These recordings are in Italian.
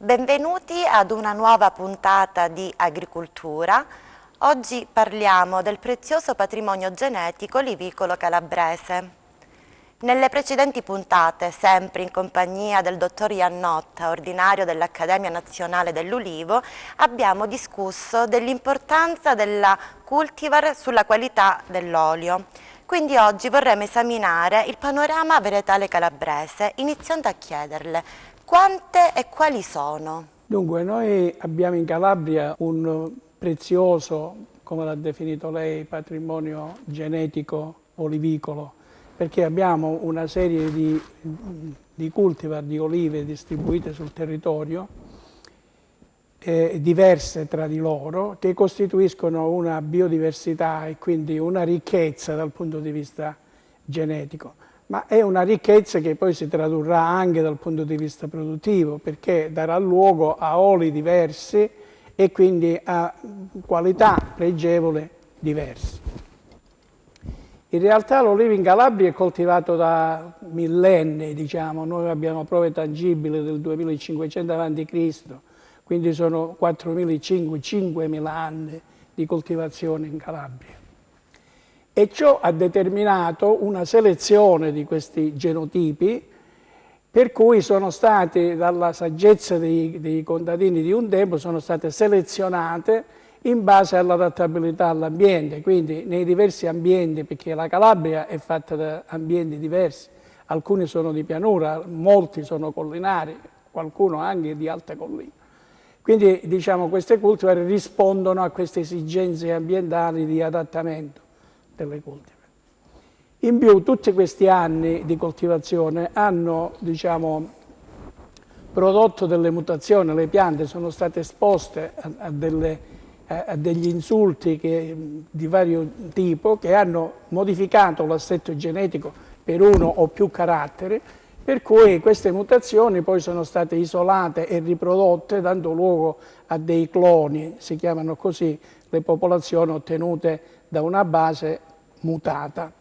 Benvenuti ad una nuova puntata di Agricoltura. Oggi parliamo del prezioso patrimonio genetico olivicolo calabrese. Nelle precedenti puntate, sempre in compagnia del dottor Iannotta, ordinario dell'Accademia Nazionale dell'Ulivo, abbiamo discusso dell'importanza della cultivar sulla qualità dell'olio. Quindi oggi vorremmo esaminare il panorama varietale calabrese, iniziando a chiederle quante e quali sono. Dunque, noi abbiamo in Calabria un prezioso, come l'ha definito lei, patrimonio genetico olivicolo, perché abbiamo una serie di cultivar di olive distribuite sul territorio, diverse tra di loro, che costituiscono una biodiversità e quindi una ricchezza dal punto di vista genetico. Ma è una ricchezza che poi si tradurrà anche dal punto di vista produttivo, perché darà luogo a oli diversi e quindi a qualità pregevole diverse. In realtà l'olivo in Calabria è coltivato da millenni, diciamo. Noi abbiamo prove tangibili del 2500 a.C., quindi sono 4.500-5.000 anni di coltivazione in Calabria. E ciò ha determinato una selezione di questi genotipi, per cui sono stati, dalla saggezza dei contadini di un tempo, sono state selezionate in base all'adattabilità all'ambiente, quindi nei diversi ambienti, perché la Calabria è fatta da ambienti diversi, alcuni sono di pianura, molti sono collinari, qualcuno anche di alte colline. Quindi diciamo queste cultivar rispondono a queste esigenze ambientali di adattamento delle coltivar. In più tutti questi anni di coltivazione hanno, diciamo, prodotto delle mutazioni, le piante sono state esposte a degli insulti di vario tipo che hanno modificato l'assetto genetico per uno o più caratteri, per cui queste mutazioni poi sono state isolate e riprodotte dando luogo a dei cloni, si chiamano così le popolazioni ottenute da una base mutata.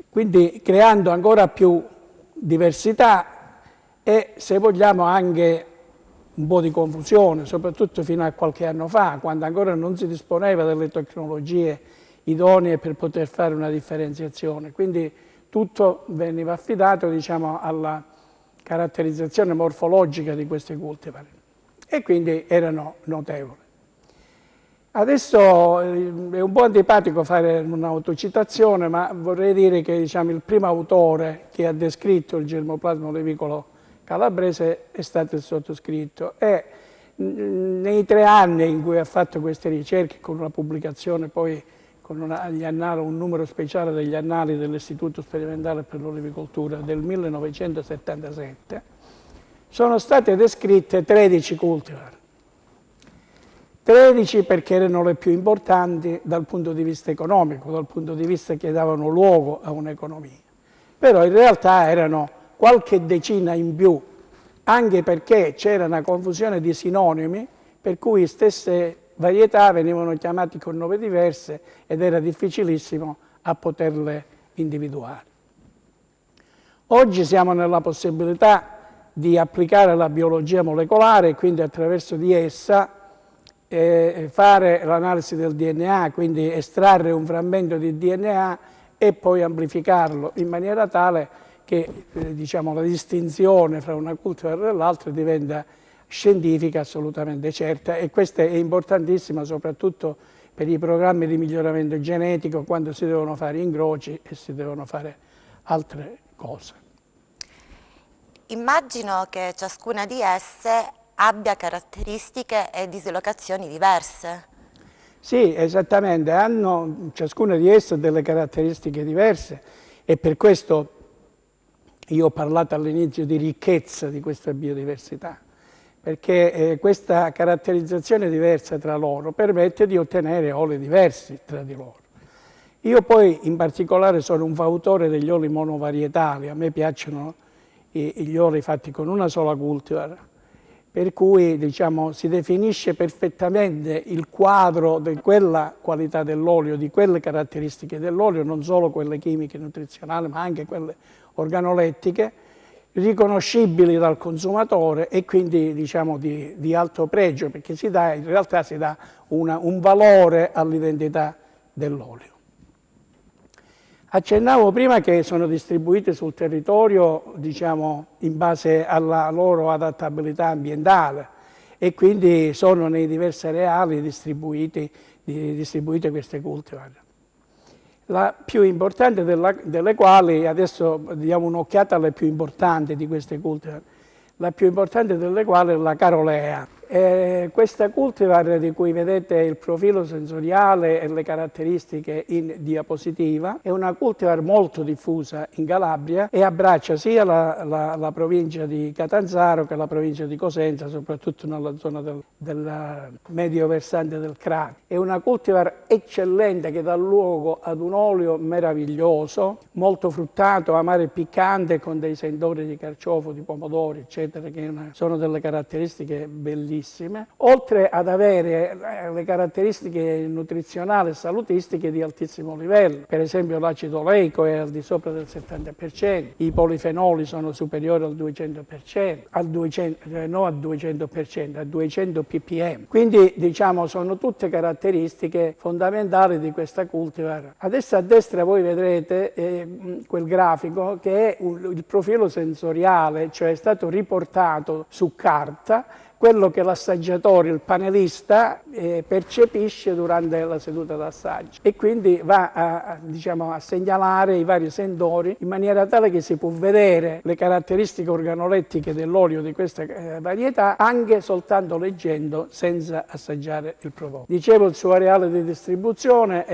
Quindi creando ancora più diversità e, se vogliamo, anche un po' di confusione, soprattutto fino a qualche anno fa, quando ancora non si disponeva delle tecnologie idonee per poter fare una differenziazione. Quindi tutto veniva affidato, diciamo, alla caratterizzazione morfologica di queste cultivar e quindi erano notevoli. Adesso è un po' antipatico fare un'autocitazione, ma vorrei dire che, diciamo, il primo autore che ha descritto il germoplasma olivicolo calabrese è stato il sottoscritto e nei 3 anni in cui ha fatto queste ricerche, con una pubblicazione poi agli annali, un numero speciale degli annali dell'Istituto Sperimentale per l'Olivicoltura del 1977, sono state descritte 13 cultivar. 13 perché erano le più importanti dal punto di vista economico, dal punto di vista che davano luogo a un'economia. Però in realtà erano qualche decina in più, anche perché c'era una confusione di sinonimi, per cui stesse varietà venivano chiamate con nome diverse ed era difficilissimo a poterle individuare. Oggi siamo nella possibilità di applicare la biologia molecolare e quindi attraverso di essa fare l'analisi del DNA, quindi estrarre un frammento di DNA e poi amplificarlo in maniera tale che diciamo, la distinzione fra una cultivar e l'altra diventa scientifica assolutamente certa, e questa è importantissima soprattutto per i programmi di miglioramento genetico, quando si devono fare incroci e si devono fare altre cose. Immagino che ciascuna di esse abbia caratteristiche e dislocazioni diverse. Sì, esattamente, hanno ciascuna di esse delle caratteristiche diverse e per questo io ho parlato all'inizio di ricchezza di questa biodiversità, perché questa caratterizzazione diversa tra loro permette di ottenere oli diversi tra di loro. Io poi in particolare sono un fautore degli oli monovarietali, a me piacciono gli oli fatti con una sola cultivar, per cui diciamo, si definisce perfettamente il quadro di quella qualità dell'olio, di quelle caratteristiche dell'olio, non solo quelle chimiche e nutrizionali, ma anche quelle organolettiche, riconoscibili dal consumatore e quindi diciamo di alto pregio, perché in realtà si dà un valore all'identità dell'olio. Accennavo prima che sono distribuiti sul territorio, diciamo, in base alla loro adattabilità ambientale e quindi sono nei diversi areali distribuite queste cultivar. La più importante delle quali, adesso diamo un'occhiata alle più importanti di queste cultivar, la più importante delle quali è la Carolea. Questa cultivar di cui vedete il profilo sensoriale e le caratteristiche in diapositiva è una cultivar molto diffusa in Calabria e abbraccia sia la provincia di Catanzaro che la provincia di Cosenza, soprattutto nella zona del medio versante del Crani. È una cultivar eccellente che dà luogo ad un olio meraviglioso, molto fruttato, amaro e piccante, con dei sentori di carciofo, di pomodori, eccetera, che sono delle caratteristiche bellissime. Oltre ad avere le caratteristiche nutrizionali e salutistiche di altissimo livello, per esempio l'acido oleico è al di sopra del 70%, i polifenoli sono superiori al 200%, no al 200%, a 200 ppm. Quindi diciamo sono tutte caratteristiche fondamentali di questa cultivar. Adesso a destra voi vedrete quel grafico che è il profilo sensoriale, cioè è stato riportato su carta quello che l'assaggiatore, il panelista, percepisce durante la seduta d'assaggio e quindi va a segnalare i vari sentori in maniera tale che si può vedere le caratteristiche organolettiche dell'olio di questa varietà anche soltanto leggendo, senza assaggiare il prodotto. Dicevo, il suo areale di distribuzione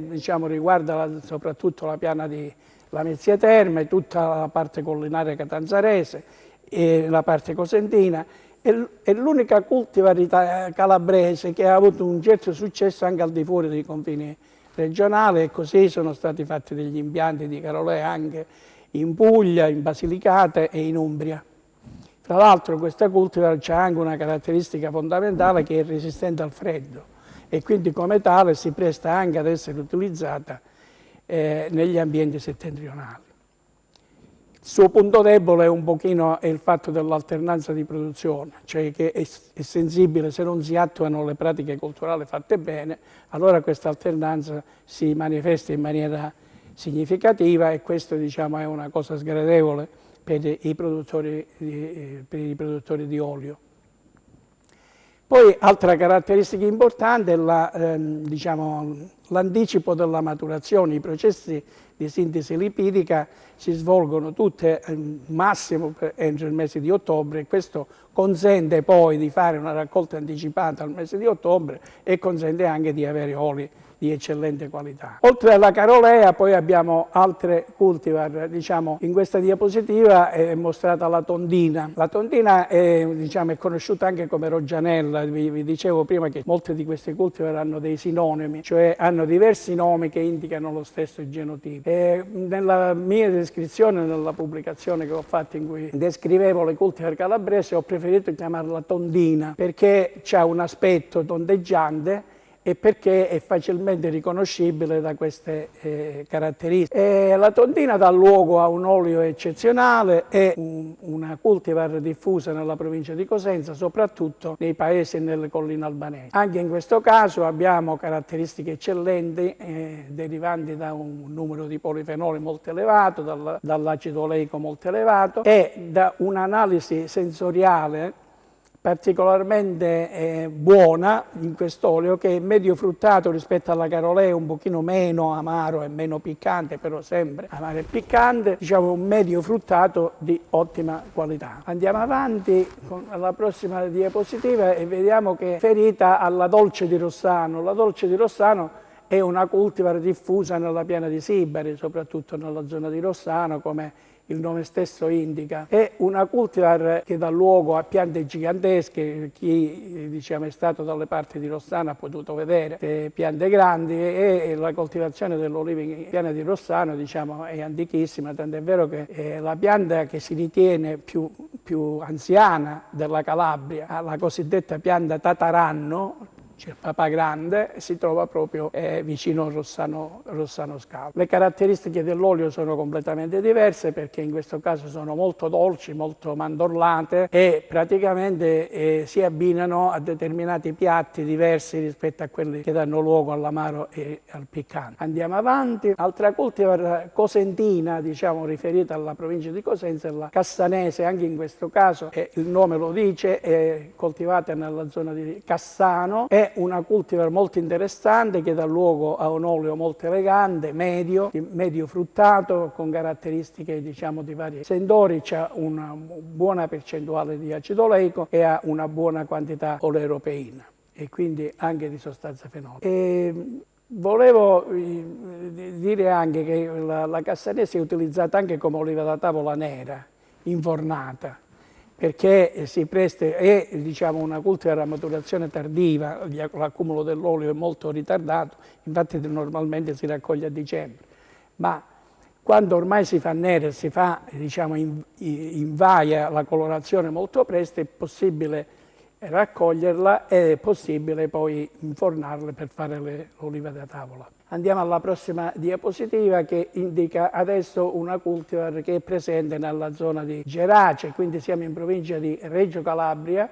riguarda soprattutto la piana di Lamezia Terme, tutta la parte collinare catanzarese e la parte cosentina. È l'unica cultivar calabrese che ha avuto un certo successo anche al di fuori dei confini regionali e così sono stati fatti degli impianti di Carolea anche in Puglia, in Basilicata e in Umbria. Tra l'altro questa cultivar ha anche una caratteristica fondamentale che è resistente al freddo e quindi come tale si presta anche ad essere utilizzata negli ambienti settentrionali. Il suo punto debole è il fatto dell'alternanza di produzione, cioè che è sensibile se non si attuano le pratiche culturali fatte bene, allora questa alternanza si manifesta in maniera significativa e questo diciamo, è una cosa sgradevole per i produttori di olio. Poi altra caratteristica importante è l'anticipo della maturazione. I processi di sintesi lipidica si svolgono tutte massimo entro il mese di ottobre e questo consente poi di fare una raccolta anticipata al mese di ottobre e consente anche di avere oli di eccellente qualità. Oltre alla Carolea poi abbiamo altre cultivar, in questa diapositiva è mostrata la tondina. La tondina è conosciuta anche come roggianella, vi dicevo prima che molte di queste cultivar hanno dei sinonimi, cioè hanno diversi nomi che indicano lo stesso genotipo. Nella mia descrizione, nella pubblicazione che ho fatto in cui descrivevo le cultivar calabrese, ho preferito chiamarla tondina perché ha un aspetto tondeggiante e perché è facilmente riconoscibile da queste caratteristiche. La tondina dà luogo a un olio eccezionale, è una cultivar diffusa nella provincia di Cosenza, soprattutto nei paesi e nelle colline albanesi. Anche in questo caso abbiamo caratteristiche eccellenti derivanti da un numero di polifenoli molto elevato, dall'acido oleico molto elevato e da un'analisi sensoriale particolarmente buona in quest'olio che è medio fruttato rispetto alla Carolea, un pochino meno amaro e meno piccante, però sempre amaro e piccante, un medio fruttato di ottima qualità. Andiamo avanti con la prossima diapositiva e vediamo che è ferita alla Dolce di Rossano. La Dolce di Rossano è una cultivar diffusa nella piana di Sibari, soprattutto nella zona di Rossano, come il nome stesso indica. È una cultivar che dà luogo a piante gigantesche, chi è stato dalle parti di Rossano ha potuto vedere piante grandi e la coltivazione dell'olivo in piana di Rossano è antichissima, tant'è vero che è la pianta che si ritiene più anziana della Calabria, la cosiddetta pianta Tataranno, cioè il Papà Grande, si trova proprio vicino a Rossano Scalo. Le caratteristiche dell'olio sono completamente diverse perché in questo caso sono molto dolci, molto mandorlate e praticamente si abbinano a determinati piatti diversi rispetto a quelli che danno luogo all'amaro e al piccante. Andiamo avanti. Altra cultivar cosentina, diciamo, riferita alla provincia di Cosenza, è la cassanese, anche in questo caso il nome lo dice, è coltivata nella zona di Cassano. È una cultivar molto interessante che dà luogo a un olio molto elegante, medio fruttato, con caratteristiche diciamo di vari sentori, c'ha una buona percentuale di acido oleico e ha una buona quantità oleoproteina e quindi anche di sostanza fenolica. Volevo dire anche che la cassanese è utilizzata anche come oliva da tavola nera, infornata, perché si presta, è diciamo, una cultivar a maturazione tardiva, l'accumulo dell'olio è molto ritardato, infatti normalmente si raccoglie a dicembre, ma quando ormai si fa nera, si fa diciamo, invaia la colorazione molto presto, è possibile raccoglierla ed è possibile poi infornarle per fare l'oliva da tavola. Andiamo alla prossima diapositiva che indica adesso una cultivar che è presente nella zona di Gerace, quindi siamo in provincia di Reggio Calabria,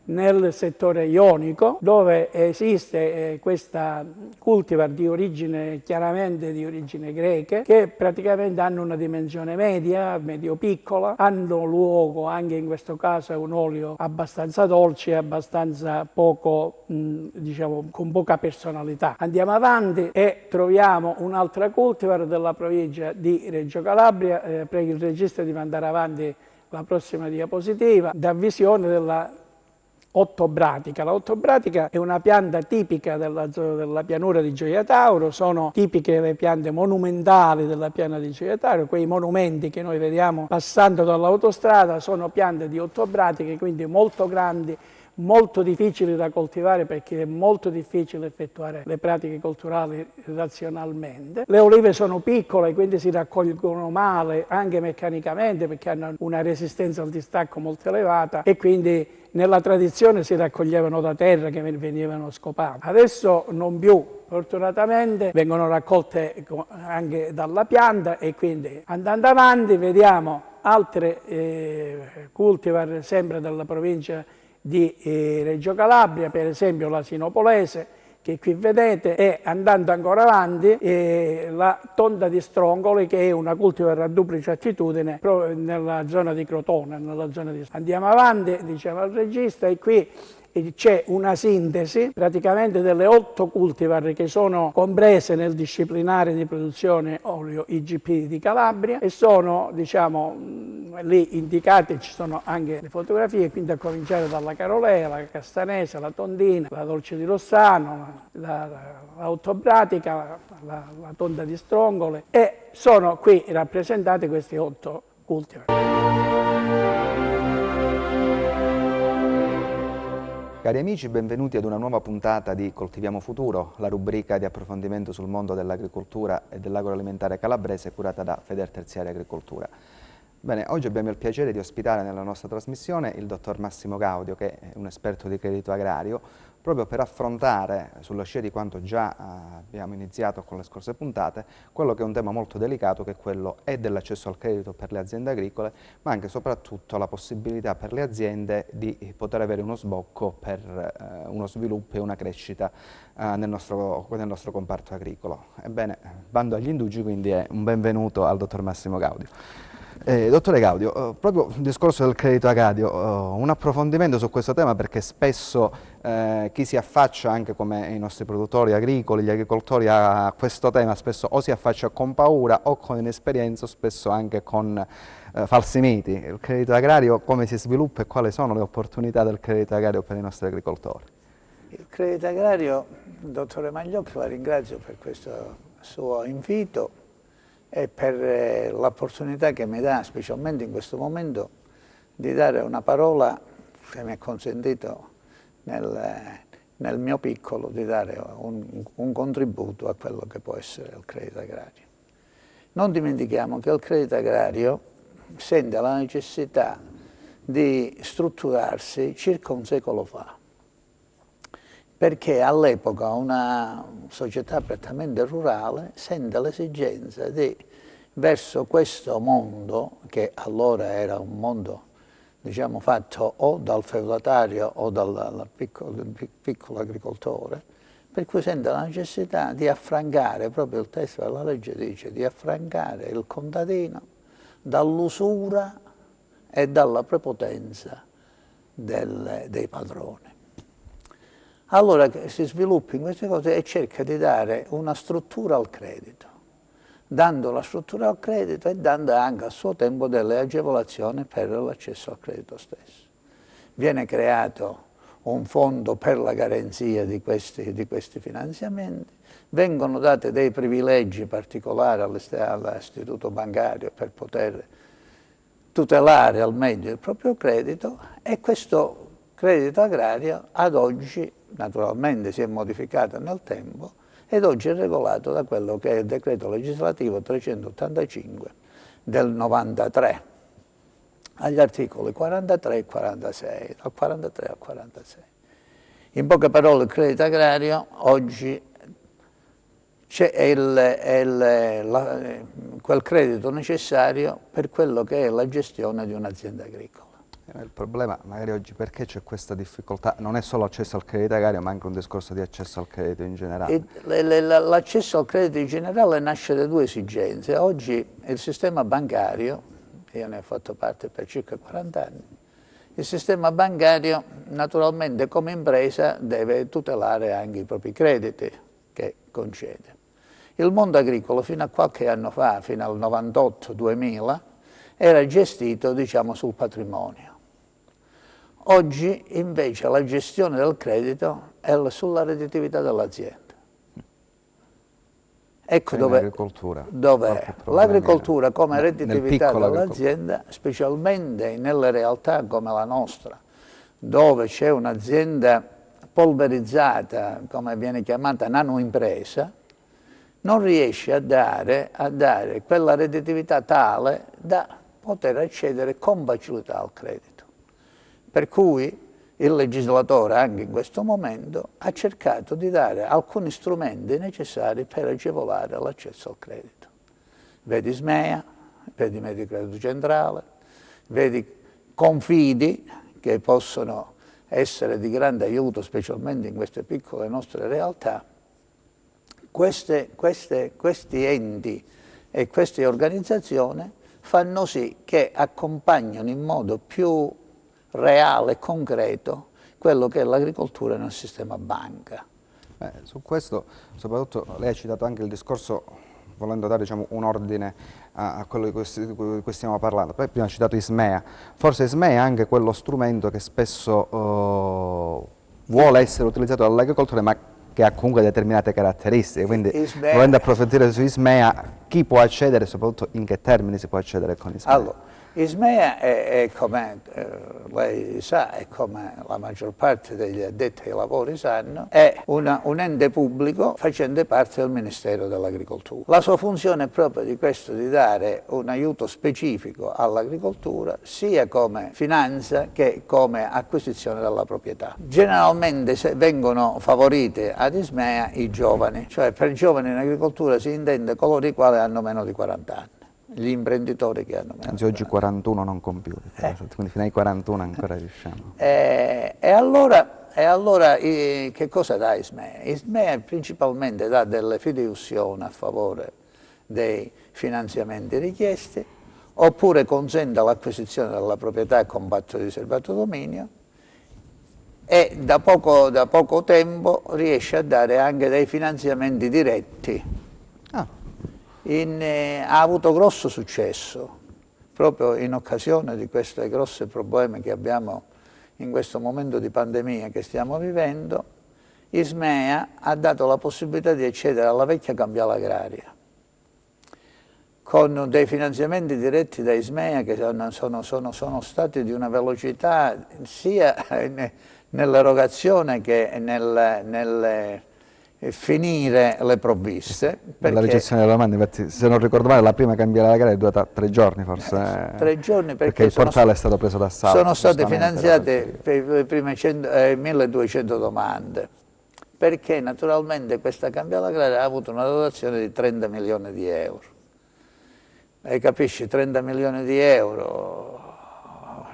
nel settore ionico, dove esiste questa cultivar di origine, chiaramente di origine greca, che praticamente hanno una dimensione media, medio-piccola, hanno luogo anche in questo caso un olio abbastanza dolce, abbastanza poco, diciamo, con poca personalità. Andiamo avanti e troviamo un'altra cultivar della provincia di Reggio Calabria, prego il regista di mandare avanti la prossima diapositiva, da visione della ottobratica. La ottobratica è una pianta tipica della pianura di Gioia Tauro, sono tipiche le piante monumentali della piana di Gioia Tauro, quei monumenti che noi vediamo passando dall'autostrada sono piante di ottobratiche, quindi molto grandi, molto difficili da coltivare perché è molto difficile effettuare le pratiche culturali razionalmente. Le olive sono piccole, quindi si raccolgono male anche meccanicamente perché hanno una resistenza al distacco molto elevata e quindi nella tradizione si raccoglievano da terra che venivano scopate. Adesso non più, fortunatamente vengono raccolte anche dalla pianta e quindi andando avanti vediamo altre cultivar sempre della provincia di Reggio Calabria, per esempio la sinopolese che qui vedete, e andando ancora avanti la tonda di Strongoli che è una cultivar a duplice attitudine nella zona di Crotone. Andiamo avanti, diceva il regista, e qui c'è una sintesi praticamente delle 8 cultivar che sono comprese nel disciplinare di produzione olio IGP di Calabria e sono diciamo lì indicate, ci sono anche le fotografie, quindi a cominciare dalla Carolea, la Castanese, la Tondina, la Dolce di Rossano, la Ottobratica, la Tonda di Strongole e sono qui rappresentate queste 8 cultivar. Cari amici, benvenuti ad una nuova puntata di Coltiviamo Futuro, la rubrica di approfondimento sul mondo dell'agricoltura e dell'agroalimentare calabrese curata da Federterziaria Agricoltura. Bene, oggi abbiamo il piacere di ospitare nella nostra trasmissione il dottor Massimo Gaudio, che è un esperto di credito agrario, proprio per affrontare, sulla scia di quanto già abbiamo iniziato con le scorse puntate, quello che è un tema molto delicato, che è quello dell'accesso al credito per le aziende agricole, ma anche e soprattutto la possibilità per le aziende di poter avere uno sbocco per uno sviluppo e una crescita nel nostro comparto agricolo. Ebbene, bando agli indugi, quindi è un benvenuto al dottor Massimo Gaudio. Dottore Gaudio, proprio il discorso del credito agrario, un approfondimento su questo tema, perché spesso chi si affaccia, anche come i nostri produttori agricoli, gli agricoltori, a questo tema, spesso o si affaccia con paura o con inesperienza, o spesso anche con falsi miti. Il credito agrario come si sviluppa e quali sono le opportunità del credito agrario per i nostri agricoltori? Il credito agrario, dottore Magliocchi, la ringrazio per questo suo invito e per l'opportunità che mi dà, specialmente in questo momento, di dare una parola che mi è consentito nel mio piccolo, di dare un contributo a quello che può essere il credito agrario. Non dimentichiamo che il credito agrario sente la necessità di strutturarsi circa un secolo fa. perché all'epoca una società prettamente rurale sente l'esigenza di, verso questo mondo, che allora era un mondo, diciamo, fatto o dal feudatario o dal piccolo agricoltore, per cui sente la necessità di affrancare, proprio il testo della legge dice, di affrancare il contadino dall'usura e dalla prepotenza dei padroni. Allora si sviluppa in queste cose e cerca di dare una struttura al credito, dando la struttura al credito e dando anche a suo tempo delle agevolazioni per l'accesso al credito stesso. Viene creato un fondo per la garanzia di questi finanziamenti, vengono dati dei privilegi particolari all'istituto bancario per poter tutelare al meglio il proprio credito, e questo credito agrario ad oggi naturalmente si è modificato nel tempo ed oggi è regolato da quello che è il decreto legislativo 385 del 93, agli articoli 43 e 46, dal 43 al 46. In poche parole, il credito agrario oggi c'è quel credito necessario per quello che è la gestione di un'azienda agricola. Il problema magari oggi perché c'è questa difficoltà, non è solo accesso al credito agrario ma anche un discorso di accesso al credito in generale. L'accesso al credito in generale nasce da due esigenze. Oggi il sistema bancario, io ne ho fatto parte per circa 40 anni, il sistema bancario naturalmente come impresa deve tutelare anche i propri crediti che concede. Il mondo agricolo fino a qualche anno fa, fino al 98-2000, era gestito, diciamo, sul patrimonio. Oggi invece la gestione del credito è sulla redditività dell'azienda. Ecco dove l'agricoltura come redditività dell'azienda, specialmente nelle realtà come la nostra, dove c'è un'azienda polverizzata, come viene chiamata nanoimpresa, non riesce a dare quella redditività tale da poter accedere con facilità al credito. Per cui il legislatore, anche in questo momento, ha cercato di dare alcuni strumenti necessari per agevolare l'accesso al credito. Vedi SMEA, vedi Medicredito Centrale, vedi Confidi, che possono essere di grande aiuto, specialmente in queste piccole nostre realtà. Questi enti e queste organizzazioni fanno sì che accompagnino in modo più reale e concreto quello che è l'agricoltura nel sistema banca. Su questo, soprattutto, lei ha citato anche il discorso, volendo dare, diciamo, un ordine a quello di cui stiamo parlando. Poi prima ha citato Ismea. Forse Ismea è anche quello strumento che spesso vuole essere utilizzato dall'agricoltore, ma che ha comunque determinate caratteristiche, quindi volendo approfondire su Ismea, chi può accedere e soprattutto in che termini si può accedere con Ismea? Allora, Ismea è come lei sa, è come la maggior parte degli addetti ai lavori sanno, è un ente pubblico facente parte del Ministero dell'Agricoltura. La sua funzione è proprio di questo, di dare un aiuto specifico all'agricoltura, sia come finanza che come acquisizione della proprietà. Generalmente vengono favoriti ad Ismea i giovani, cioè per giovani in agricoltura si intende coloro i quali hanno meno di 40 anni. Gli imprenditori che hanno meno. Anzi, oggi 41 non compiuti, quindi fino ai 41 ancora riusciamo. E allora che cosa dà Ismea? Ismea principalmente dà delle fideiussioni a favore dei finanziamenti richiesti, oppure consente l'acquisizione della proprietà con patto di riservato dominio, e da poco tempo riesce a dare anche dei finanziamenti diretti. Ha avuto grosso successo proprio in occasione di questi grossi problemi che abbiamo in questo momento di pandemia che stiamo vivendo. Ismea ha dato la possibilità di accedere alla vecchia cambiale agraria con dei finanziamenti diretti da Ismea che sono stati di una velocità sia nell'erogazione che nel finire le provviste. La ricezione delle domande, infatti, se non ricordo male, la prima cambiale agraria è durata 3 giorni forse. 3 giorni perché il portale è stato preso d'assalto. Sono state finanziate per le prime 1200 domande perché naturalmente questa cambiale agraria ha avuto una dotazione di 30 milioni di euro. E capisci, 30 milioni di euro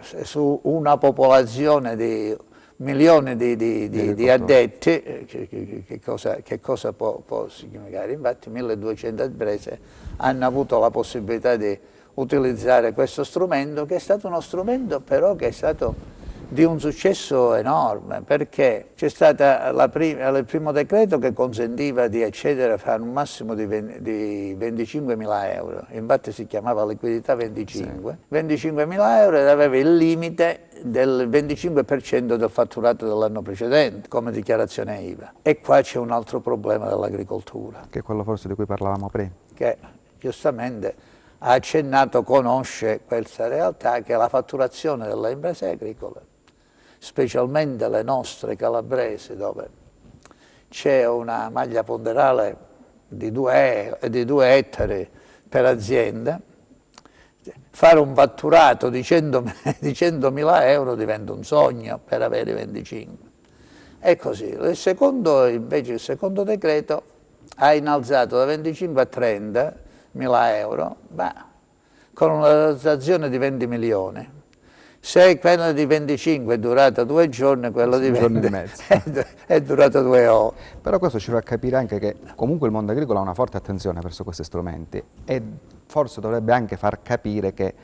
su una popolazione di milioni di addetti, che cosa può significare? Infatti 1200 imprese hanno avuto la possibilità di utilizzare questo strumento, che è stato uno strumento però che è stato di un successo enorme, perché c'è stato il primo decreto che consentiva di accedere a fare un massimo di 25.000 euro, infatti si chiamava liquidità 25, sì. 25.000 euro ed aveva il limite del 25% del fatturato dell'anno precedente come dichiarazione IVA. E qua c'è un altro problema dell'agricoltura. Che è quello forse di cui parlavamo prima. Che giustamente ha accennato, conosce questa realtà, che la fatturazione delle imprese agricole, specialmente le nostre calabresi, dove c'è una maglia ponderale di 2 ettari per azienda, fare un fatturato di 100.000 euro diventa un sogno per avere 25. È così. Invece il secondo decreto ha innalzato da 25 a 30.000 euro, ma con una dotazione di 20 milioni. Se quella di 25 è durata 2 giorni, quella di 20 è durata 2 ore. Però questo ci fa capire anche che comunque il mondo agricolo ha una forte attenzione verso questi strumenti e forse dovrebbe anche far capire che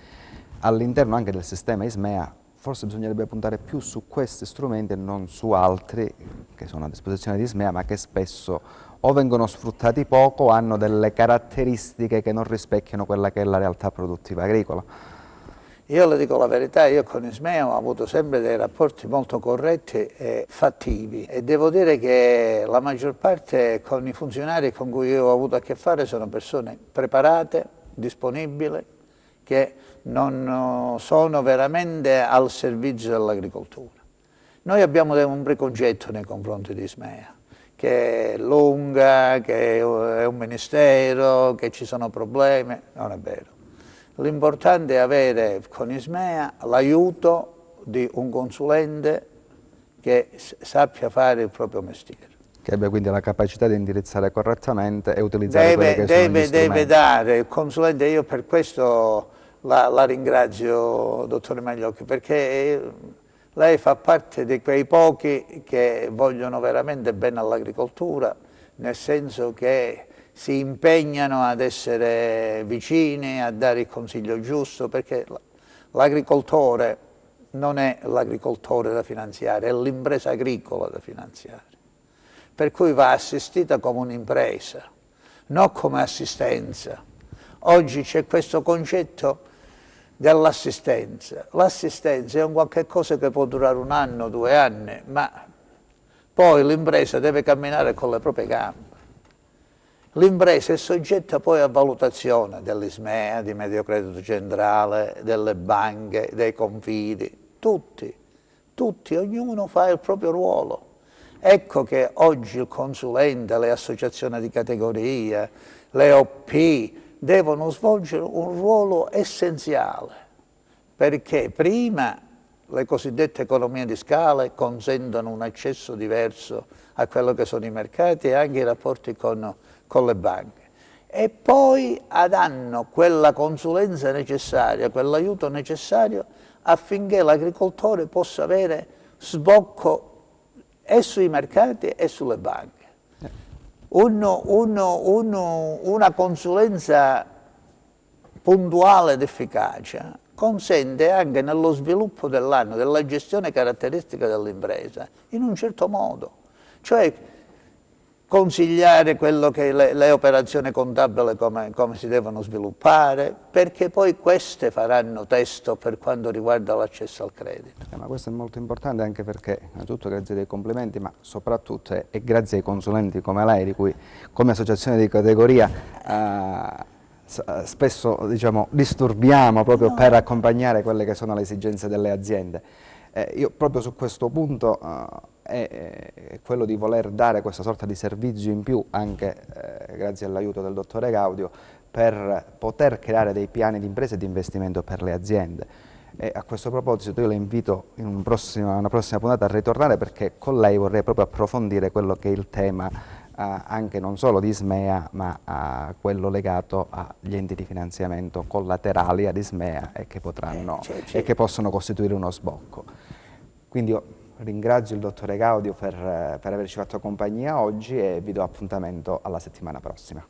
all'interno anche del sistema ISMEA forse bisognerebbe puntare più su questi strumenti e non su altri che sono a disposizione di ISMEA, ma che spesso o vengono sfruttati poco o hanno delle caratteristiche che non rispecchiano quella che è la realtà produttiva agricola. Io le dico la verità, io con Ismea ho avuto sempre dei rapporti molto corretti e fattivi e devo dire che la maggior parte con i funzionari con cui io ho avuto a che fare sono persone preparate, disponibili, che non sono veramente al servizio dell'agricoltura. Noi abbiamo un preconcetto nei confronti di Ismea, che è lunga, che è un ministero, che ci sono problemi, non è vero. L'importante è avere con Ismea l'aiuto di un consulente che sappia fare il proprio mestiere. Che abbia quindi la capacità di indirizzare correttamente e utilizzare quelli che sono gli strumenti. Deve dare il consulente, io per questo la ringrazio, dottore Magliocchi, perché lei fa parte di quei pochi che vogliono veramente bene all'agricoltura, nel senso che si impegnano ad essere vicini, a dare il consiglio giusto, perché l'agricoltore non è l'agricoltore da finanziare, è l'impresa agricola da finanziare. Per cui va assistita come un'impresa, non come assistenza. Oggi c'è questo concetto dell'assistenza. L'assistenza è un qualche cosa che può durare 1 anno, 2 anni, ma poi l'impresa deve camminare con le proprie gambe. L'impresa è soggetta poi a valutazione dell'ISMEA, di Mediocredito Centrale, delle banche, dei confidi, tutti, ognuno fa il proprio ruolo. Ecco che oggi il consulente, le associazioni di categoria, le OP devono svolgere un ruolo essenziale, perché prima le cosiddette economie di scala consentono un accesso diverso a quello che sono i mercati e anche i rapporti con le banche, e poi danno quella consulenza necessaria, quell'aiuto necessario affinché l'agricoltore possa avere sbocco e sui mercati e sulle banche. Una consulenza puntuale ed efficace consente anche nello sviluppo dell'anno, della gestione caratteristica dell'impresa, in un certo modo, cioè consigliare quello che le operazioni contabili come si devono sviluppare, perché poi queste faranno testo per quanto riguarda l'accesso al credito. Ma questo è molto importante anche perché, innanzitutto grazie dei complimenti, ma soprattutto è grazie ai consulenti come lei, di cui come associazione di categoria spesso disturbiamo proprio per accompagnare quelle che sono le esigenze delle aziende. Io proprio su questo punto è quello di voler dare questa sorta di servizio in più, anche grazie all'aiuto del dottore Gaudio, per poter creare dei piani di impresa e di investimento per le aziende. E a questo proposito io la invito in una prossima puntata a ritornare, perché con lei vorrei proprio approfondire quello che è il tema anche non solo di Ismea, ma quello legato agli enti di finanziamento collaterali ad Ismea e che e che possono costituire uno sbocco. Quindi io ringrazio il dottore Gaudio per averci fatto compagnia oggi e vi do appuntamento alla settimana prossima.